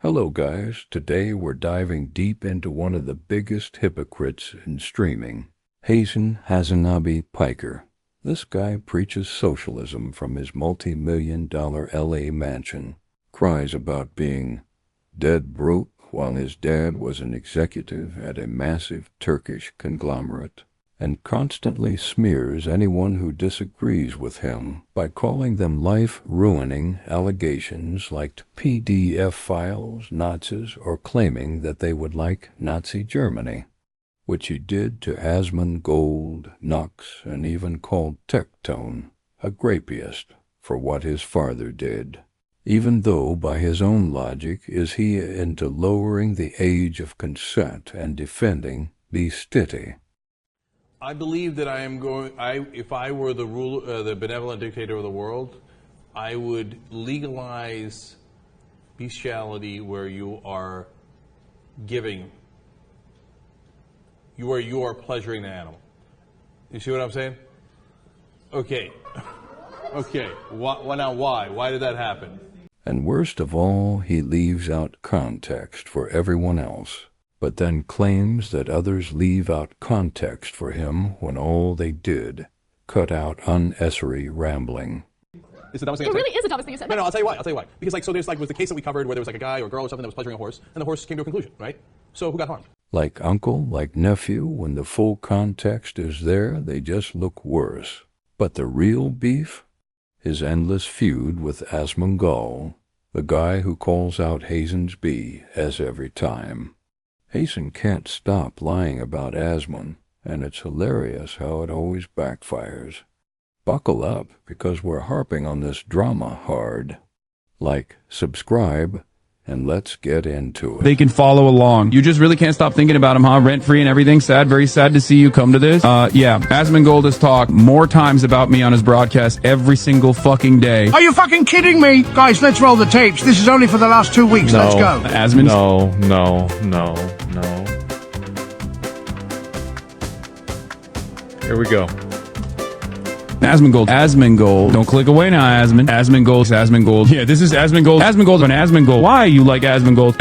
Hello guys, today we're diving deep into one of the biggest hypocrites in streaming, Hasan Piker. This guy preaches socialism from his multi-million-dollar LA mansion, cries about being dead broke while his dad was an executive at a massive Turkish conglomerate, and constantly smears anyone who disagrees with him by calling them life-ruining allegations like PDF files, Nazis, or claiming that they would like Nazi Germany, which he did to Asmongold, Knox, and even called Tectone a grapist for what his father did, even though by his own logic is he into lowering the age of consent and defending bestiality. I believe that if I were the benevolent dictator of the world, I would legalize bestiality where you are giving, where you are pleasuring the animal. You see what I'm saying? Okay. Okay. Now why? Why did that happen? And worst of all, he leaves out context for everyone else, but then claims that others leave out context for him when all they did cut out unnecessary rambling. It's the dumbest thing It really is the dumbest thing you said. No, I'll tell you why. Because was the case that we covered where there was like a guy or a girl or something that was pleasuring a horse, and the horse came to a conclusion, right? So who got harmed? Like uncle, like nephew, when the full context is there, they just look worse. But the real beef? His endless feud with Asmongold, the guy who calls out Hasan's B as every time. Hasan can't stop lying about Asmon, and it's hilarious how it always backfires. Buckle up, because we're harping on this drama hard. Like, subscribe, and let's get into it. They can follow along. You just really can't stop thinking about him, huh? Rent-free and everything. Sad, very sad to see you come to this. Yeah, Asmongold has talked more times about me on his broadcast every single fucking day. Are you fucking kidding me? Guys, let's roll the tapes. This is only for the last 2 weeks. No. Let's go. Asmon's... No. Here we go. Asmongold. Don't click away now, Asmongold. Yeah, this is Asmongold. Asmongold. Why you like Asmongold?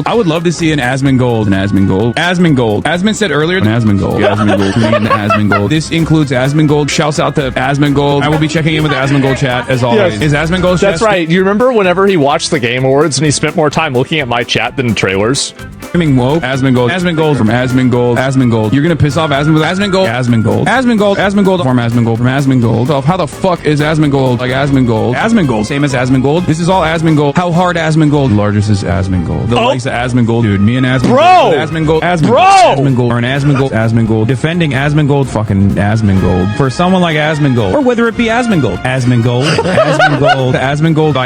I would love to see an Asmongold. Asmon said earlier, Asmongold. This includes Asmongold. Shouts out to Asmongold. I will be checking in with the Asmongold chat as always. Yes. Is Asmongold? That's right. You remember whenever he watched the Game Awards and he spent more time looking at my chat than trailers? Whoa. Asmongold from Asmongold. You're gonna piss off Asmongold. From Asmongold. How the fuck is Asmongold like Asmongold? Same as Asmongold. This is all Asmongold. How hard Asmongold? Largest is Asmongold. The likes of Asmongold, dude. Me and Asmongold. Bro! Asmongold. Defending Asmongold. Fucking Asmongold. For someone like Asmongold. Or whether it be Asmongold by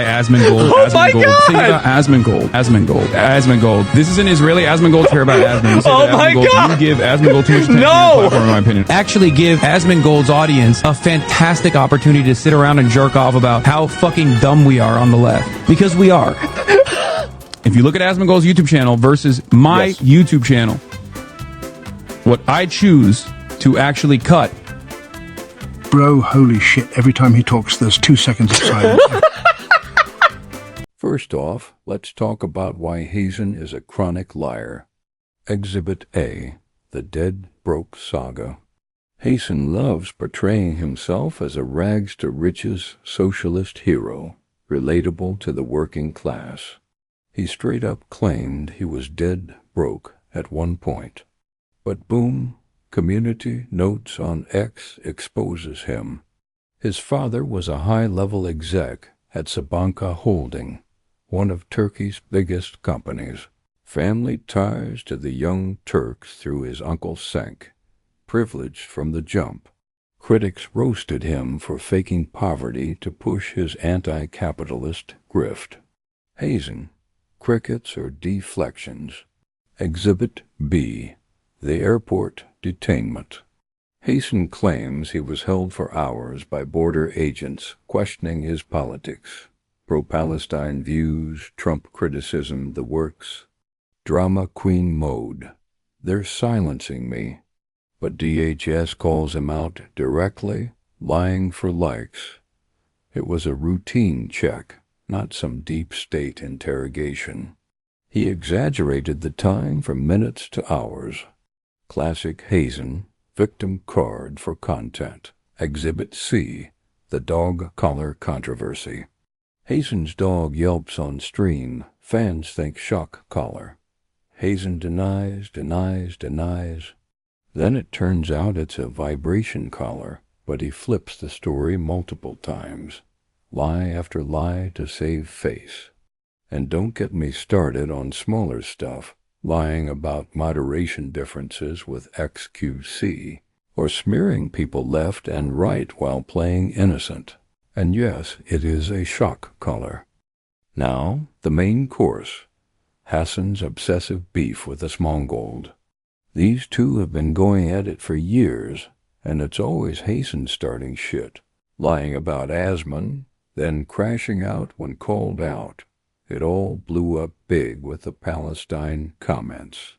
Asmongold. Oh my God! Think about Asmongold. This is an Israeli Asmongold care about Asmongold. Oh my God! You give Asmongold too much attention. No! In my opinion. Actually give Asmongold's audience a fantastic opportunity to sit around and jerk off about how fucking dumb we are on the left. Because we are. If you look at Asmongold's YouTube channel versus my YouTube channel, what I choose to actually cut. Bro, holy shit. Every time he talks, there's 2 seconds of silence. First off, let's talk about why Hasan is a chronic liar. Exhibit A, the Dead Broke Saga. Hasan loves portraying himself as a rags-to-riches socialist hero, relatable to the working class. He straight up claimed he was dead broke at one point. But boom, Community Notes on X exposes him. His father was a high-level exec at Sabanka Holding, one of Turkey's biggest companies. Family ties to the Young Turks through his Uncle Cenk. Privileged from the jump. Critics roasted him for faking poverty to push his anti-capitalist grift. Hasan, crickets or deflections. Exhibit B, the airport detainment. Hasan claims he was held for hours by border agents questioning his politics. Pro-Palestine views, Trump criticism, the works. Drama queen mode. They're silencing me. But DHS calls him out directly, lying for likes. It was a routine check, not some deep state interrogation. He exaggerated the time from minutes to hours. Classic Hasan, victim card for content. Exhibit C, the dog collar controversy. Hasan's dog yelps on stream. Fans think shock collar. Hasan denies. Then it turns out it's a vibration collar, but he flips the story multiple times. Lie after lie to save face. And don't get me started on smaller stuff, lying about moderation differences with XQC, or smearing people left and right while playing innocent. And yes, it is a shock collar. Now, the main course. Hasan's obsessive beef with Asmongold. These two have been going at it for years, and it's always Hasan starting shit, lying about Asman, then crashing out when called out. It all blew up big with the Palestine comments.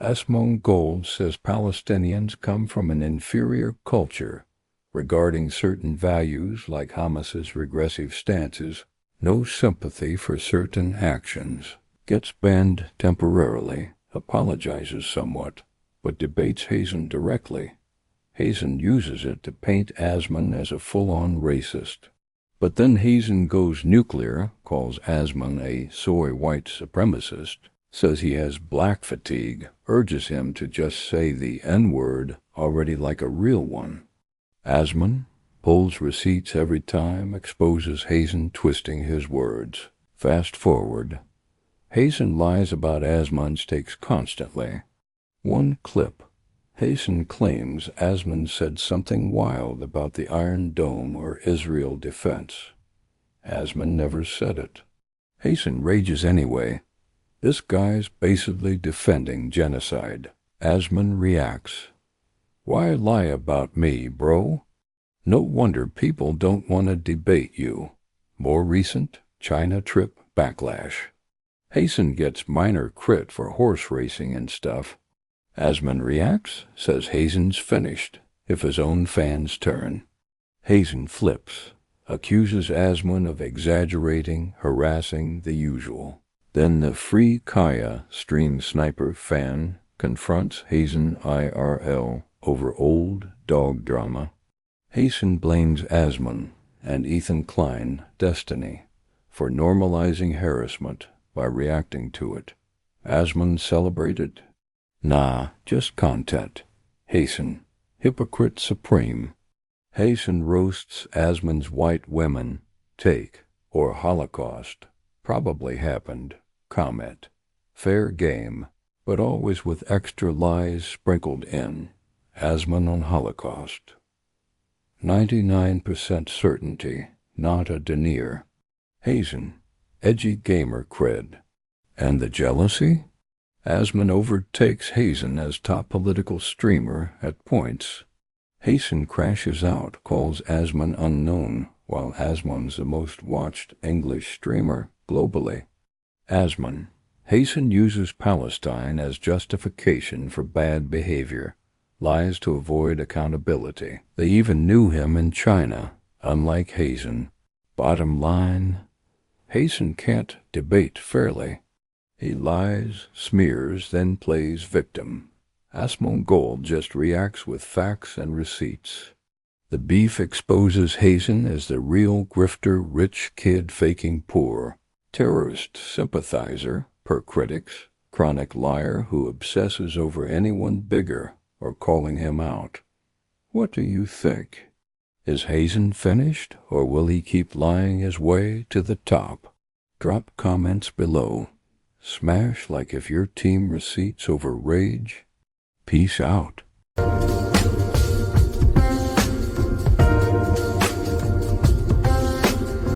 Asmongold says Palestinians come from an inferior culture regarding certain values like Hamas's regressive stances, no sympathy for certain actions, gets banned temporarily, apologizes somewhat, but debates Hasan directly. Hasan uses it to paint Asman as a full-on racist. But then Hasan goes nuclear, calls Asman a soy white supremacist, says he has black fatigue, urges him to just say the N-word already like a real one. Asman pulls receipts every time, exposes Hasan twisting his words. Fast forward. Hasan lies about Asman's takes constantly. One clip. Hasan claims Asman said something wild about the Iron Dome or Israel defense. Asman never said it. Hasan rages anyway. This guy's basically defending genocide. Asman reacts. Why lie about me, bro? No wonder people don't want to debate you. More recent, China trip backlash. Hasan gets minor crit for horse racing and stuff. Asman reacts, says Hasan's finished, if his own fans turn. Hasan flips, accuses Asman of exaggerating, harassing, the usual. Then the Free Kaya stream sniper fan confronts Hasan IRL over old dog drama. Hasan blames Asman and Ethan Klein, Destiny, for normalizing harassment by reacting to it. Asman celebrated. Nah, just content. Hasan, hypocrite supreme. Hasan roasts Asman's white women, take, or Holocaust. Probably happened. Comment. Fair game, but always with extra lies sprinkled in. Asman on Holocaust. 99% certainty, not a denier. Hasan, edgy gamer cred. And the jealousy? Asman overtakes Hasan as top political streamer at points. Hasan crashes out, calls Asman unknown, while Asman's the most watched English streamer globally. Asman. Hasan uses Palestine as justification for bad behavior, lies to avoid accountability. They even knew him in China, unlike Hasan. Bottom line, Hasan can't debate fairly. He lies, smears, then plays victim. Asmongold just reacts with facts and receipts. The beef exposes Hasan as the real grifter, rich kid faking poor, terrorist sympathizer, per critics, chronic liar who obsesses over anyone bigger or calling him out. What do you think? Is Hasan finished, or will he keep lying his way to the top? Drop comments below. Smash like if your team receipts over rage. Peace out.